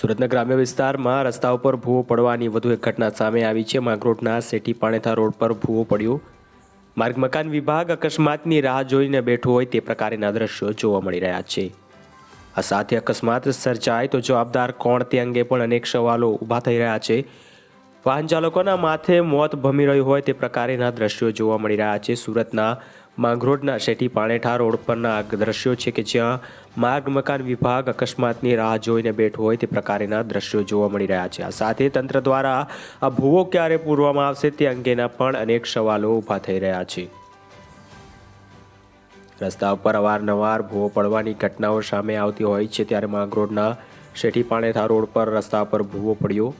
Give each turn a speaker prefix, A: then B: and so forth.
A: સુરતના ગ્રામ્ય વિસ્તારમાં રસ્તા ઉપર ભૂવો પડવાની વધુ એક ઘટના સામે આવી છે। માંગરોળના સેઠી પાણેથા રોડ પર ભૂવો પડ્યો। માર્ગ મકાન વિભાગ અકસ્માતની રાહ જોઈને બેઠું હોય તે પ્રકારના દ્રશ્યો જોવા મળી રહ્યા છે। આ સાથે અકસ્માત સર્જાય તો જવાબદાર કોણ તે અંગે પણ અનેક સવાલો ઊભા થઈ રહ્યા છે। વાહન ચાલકોના માથે મોત ભમી રહ્યું હોય તે પ્રકારના દ્રશ્યો જોવા મળી રહ્યા છે। સુરતના માંગરોળના સેઠી પાણેઠા રોડ પરના આ દ્રશ્યો છે કે જ્યાં માર્ગ મકાન વિભાગ અકસ્માતની રાહ જોઈને બેઠું હોય તે પ્રકારના દ્રશ્યો જોવા મળી રહ્યા છે। આ સાથે તંત્ર દ્વારા આ ભૂવો ક્યારે પૂરવામાં આવશે તે અંગેના પણ અનેક સવાલો ઊભા થઈ રહ્યા છે। રસ્તા ઉપર અવારનવાર ભૂવો પડવાની ઘટનાઓ સામે આવતી હોય છે, ત્યારે માંગરોળના સેઠી પાણેઠા રોડ પર રસ્તા પર ભૂવો પડ્યો।